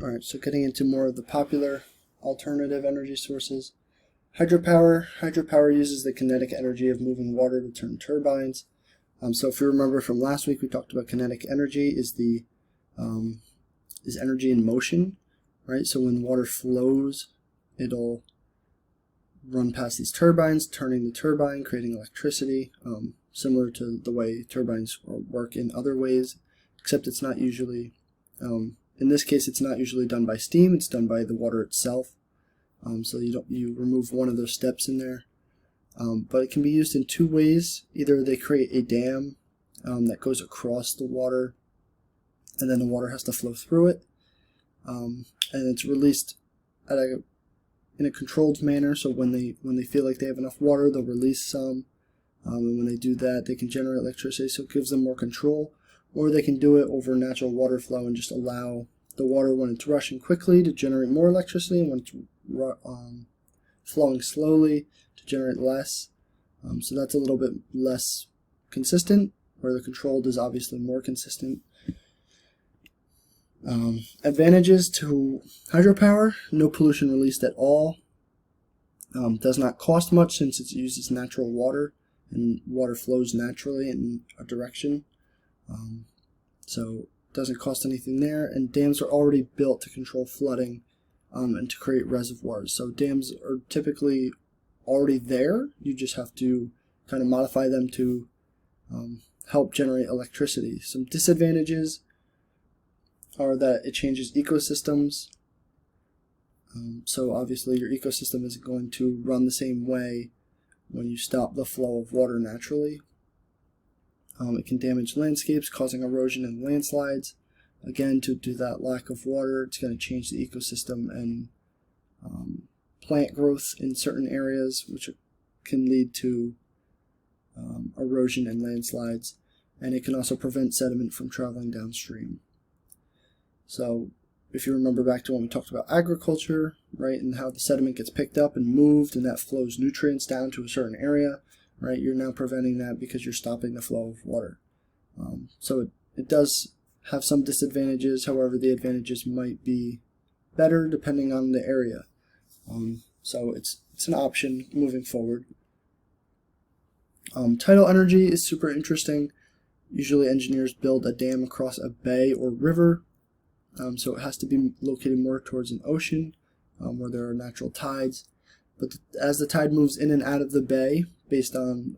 Alright, so getting into more of the popular alternative energy sources. Hydropower. Hydropower uses the kinetic energy of moving water to turn turbines. So if you remember from last week, we talked about kinetic energy is energy in motion, right? So when water flows, it'll run past these turbines, turning the turbine, creating electricity, similar to the way turbines work in other ways, except it's not usually, in this case, it's not usually done by steam, it's done by the water itself. So you remove one of those steps in there. But it can be used in two ways. Either they create a dam that goes across the water, and then the water has to flow through it, and it's released in a controlled manner. So when they feel like they have enough water, they'll release some, and when they do that, they can generate electricity. So it gives them more control. Or they can do it over natural water flow and just allow the water, when it's rushing quickly, to generate more electricity, and when it's flowing slowly, to generate less. So that's a little bit less consistent, where the controlled is obviously more consistent. Advantages to hydropower: no pollution released at all. Does not cost much since it uses natural water, and water flows naturally in a direction. So it doesn't cost anything there, and dams are already built to control flooding and to create reservoirs. So dams are typically already there. You just have to kind of modify them to help generate electricity. Some disadvantages are that it changes ecosystems. So obviously your ecosystem isn't going to run the same way when you stop the flow of water naturally. It can damage landscapes, causing erosion and landslides. Again, due to that lack of water, it's going to change the ecosystem and plant growth in certain areas, which can lead to erosion and landslides. And it can also prevent sediment from traveling downstream. So if you remember back to when we talked about agriculture, right, and how the sediment gets picked up and moved, and that flows nutrients down to a certain area, right, you're now preventing that because you're stopping the flow of water. So it does have some disadvantages. However, the advantages might be better depending on the area. So it's an option moving forward. Tidal energy is super interesting. Usually engineers build a dam across a bay or river. So it has to be located more towards an ocean where there are natural tides. But as the tide moves in and out of the bay, based on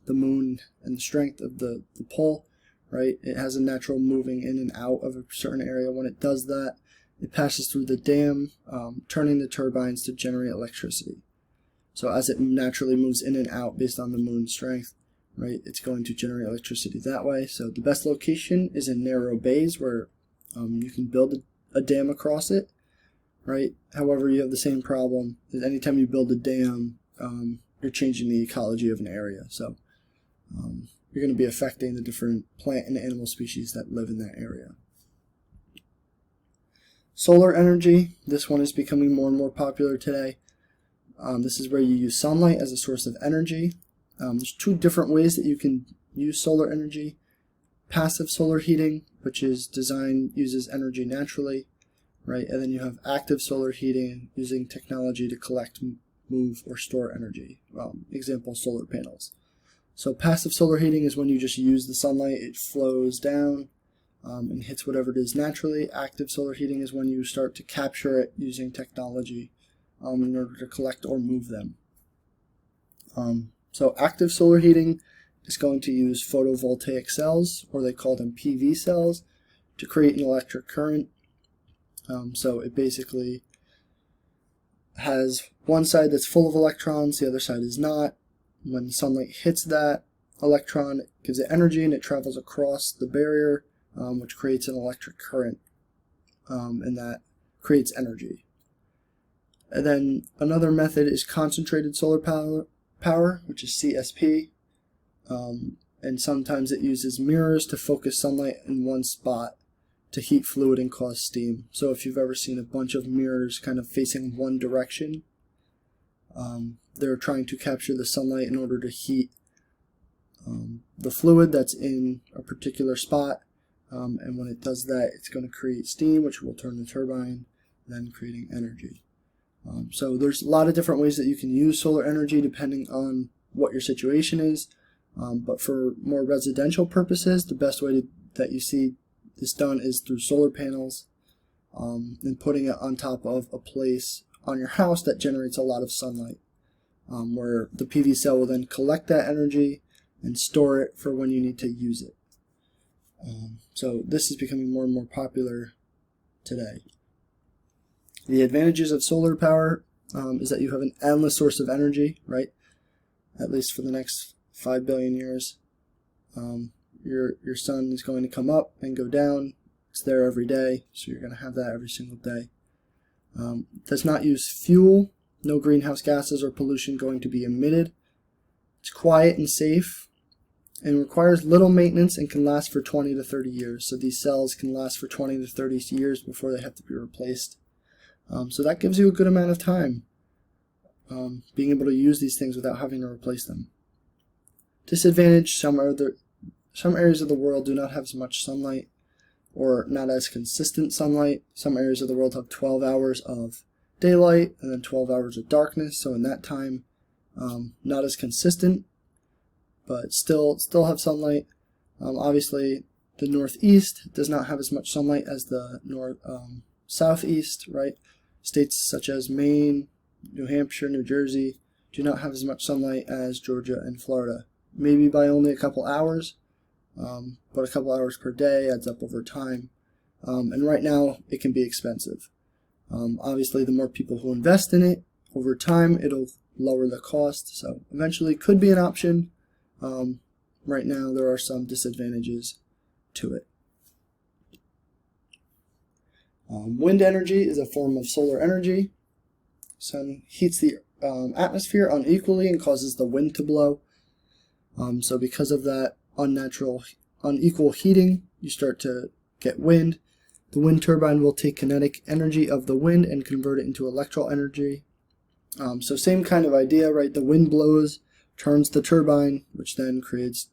the moon and the strength of the pull, right, it has a natural moving in and out of a certain area. When it does that, it passes through the dam, turning the turbines to generate electricity. So as it naturally moves in and out based on the moon's strength, right, it's going to generate electricity that way. So the best location is in narrow bays where you can build a dam across it, right? However, you have the same problem that anytime you build a dam, you're changing the ecology of an area. So you're going to be affecting the different plant and animal species that live in that area. Solar energy, this one is becoming more and more popular today. This is where you use sunlight as a source of energy. There's two different ways that you can use solar energy. Passive solar heating, which is uses energy naturally, right? And then you have active solar heating, using technology to collect, move, or store energy. Example, solar panels. So passive solar heating is when you just use the sunlight, it flows down and hits whatever it is naturally. Active solar heating is when you start to capture it using technology in order to collect or move them. So active solar heating is going to use photovoltaic cells, or they call them PV cells, to create an electric current. So it basically has one side that's full of electrons, the other side is not. When the sunlight hits that electron, it gives it energy and it travels across the barrier, which creates an electric current, and that creates energy. And then another method is concentrated solar power, which is CSP, and sometimes it uses mirrors to focus sunlight in one spot to heat fluid and cause steam. So if you've ever seen a bunch of mirrors kind of facing one direction, they're trying to capture the sunlight in order to heat the fluid that's in a particular spot, and when it does that, it's going to create steam, which will turn the turbine, then creating energy. So there's a lot of different ways that you can use solar energy depending on what your situation is, but for more residential purposes, the best way that you see this done is through solar panels, and putting it on top of a place on your house that generates a lot of sunlight, where the PV cell will then collect that energy and store it for when you need to use it. So this is becoming more and more popular today. The advantages of solar power is that you have an endless source of energy, right? At least for the next 5 billion years. Your sun is going to come up and go down. It's there every day, so you're going to have that every single day. Does not use fuel. No greenhouse gases or pollution going to be emitted. It's quiet and safe, and requires little maintenance and can last for 20 to 30 years. So these cells can last for 20 to 30 years before they have to be replaced. So that gives you a good amount of time being able to use these things without having to replace them. Disadvantage, some areas of the world do not have as much sunlight, or not as consistent sunlight. Some areas of the world have 12 hours of daylight and then 12 hours of darkness, so in that time not as consistent, but still have sunlight. Obviously the northeast does not have as much sunlight as the southeast, right? States such as Maine, New Hampshire, New Jersey do not have as much sunlight as Georgia and Florida. Maybe by only a couple hours, but a couple hours per day adds up over time. And right now it can be expensive. Obviously the more people who invest in it, over time it'll lower the cost, so eventually it could be an option. Right now there are some disadvantages to it. Wind energy is a form of solar energy. Sun heats the atmosphere unequally and causes the wind to blow. So because of that unequal heating, you start to get wind. The wind turbine will take kinetic energy of the wind and convert it into electrical energy. So same kind of idea, right? The wind blows, turns the turbine, which then creates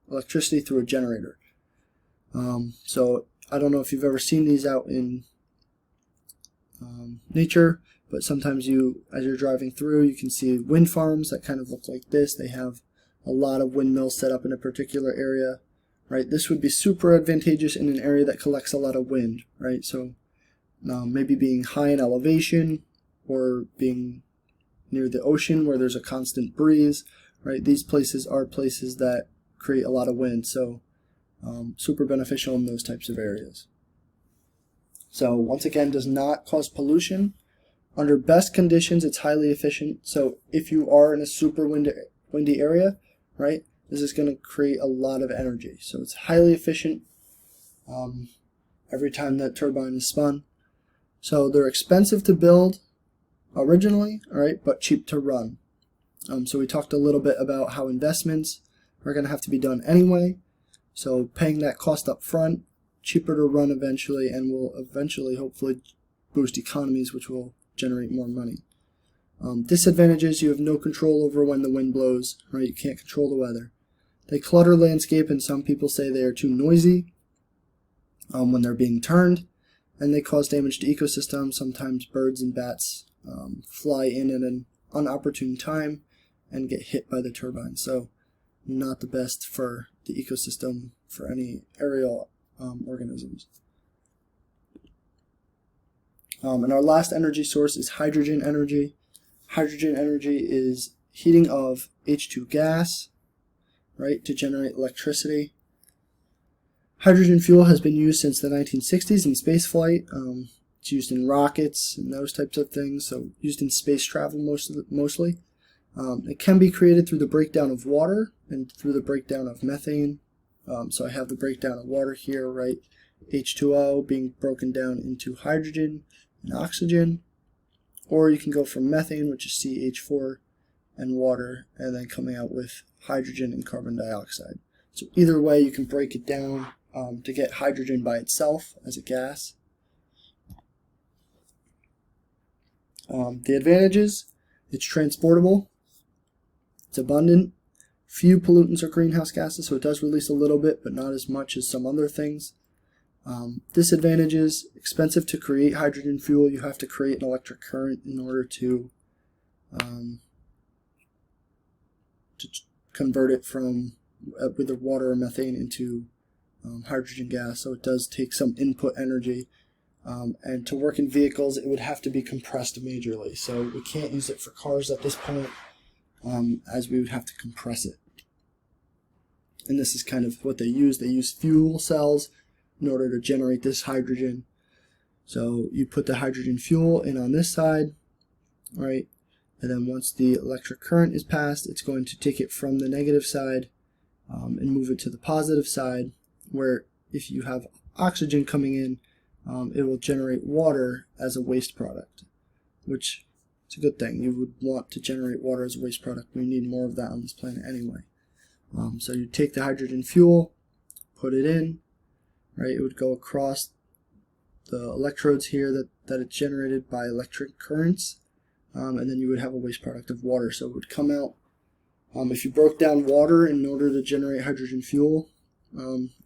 electricity through a generator. So I don't know if you've ever seen these out in nature, but sometimes as you're driving through, you can see wind farms that kind of look like this. They have a lot of windmills set up in a particular area, right? This would be super advantageous in an area that collects a lot of wind, right? So maybe being high in elevation or being near the ocean where there's a constant breeze, right? These places are places that create a lot of wind, so super beneficial in those types of areas. So once again, does not cause pollution. Under best conditions, it's highly efficient. So if you are in a super windy area, right, this is going to create a lot of energy. So it's highly efficient every time that turbine is spun. So they're expensive to build originally, all right, but cheap to run. So we talked a little bit about how investments are going to have to be done anyway. So paying that cost up front, cheaper to run eventually, and will eventually hopefully boost economies, which will generate more money. Disadvantages, you have no control over when the wind blows, right? You can't control the weather. They clutter landscape, and some people say they are too noisy when they're being turned, and they cause damage to ecosystems. Sometimes birds and bats fly in at an inopportune time and get hit by the turbine. So not the best for the ecosystem for any aerial organisms. And our last energy source is hydrogen energy. Hydrogen energy is heating of H2 gas, right, to generate electricity. Hydrogen fuel has been used since the 1960s in space flight. It's used in rockets and those types of things, so used in space travel mostly. It can be created through the breakdown of water and through the breakdown of methane. So I have the breakdown of water here, right? H2O being broken down into hydrogen and oxygen. Or you can go from methane, which is CH4, and water, and then coming out with hydrogen and carbon dioxide. So either way, you can break it down to get hydrogen by itself as a gas. The advantages, it's transportable, it's abundant, few pollutants or greenhouse gases, so it does release a little bit, but not as much as some other things. Disadvantages: expensive to create hydrogen fuel. You have to create an electric current in order to convert it from either water or methane into hydrogen gas, so it does take some input energy. And to work in vehicles, it would have to be compressed majorly, so we can't use it for cars at this point, as we would have to compress it. And this is kind of what they use. They use fuel cells in order to generate this hydrogen. So you put the hydrogen fuel in on this side, right? And then once the electric current is passed, it's going to take it from the negative side and move it to the positive side, where if you have oxygen coming in, it will generate water as a waste product, which is a good thing. You would want to generate water as a waste product. We need more of that on this planet anyway. So you take the hydrogen fuel, put it in, right? It would go across the electrodes here that it's generated by electric currents, and then you would have a waste product of water. So it would come out. If you broke down water in order to generate hydrogen fuel,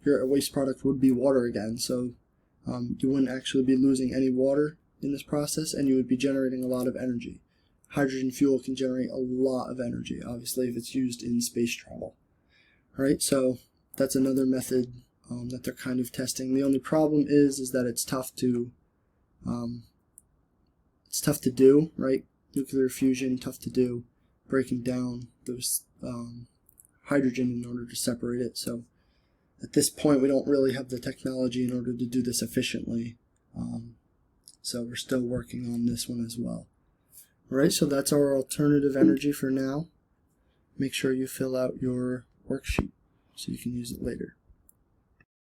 your waste product would be water again. So you wouldn't actually be losing any water in this process, and you would be generating a lot of energy. Hydrogen fuel can generate a lot of energy, obviously, if it's used in space travel. All right, so that's another method that they're kind of testing. The only problem is that it's tough to do, right? Nuclear fusion, tough to do. Breaking down those hydrogen in order to separate it. So at this point, we don't really have the technology in order to do this efficiently. So we're still working on this one as well. All right, so that's our alternative energy for now. Make sure you fill out your worksheet so you can use it later.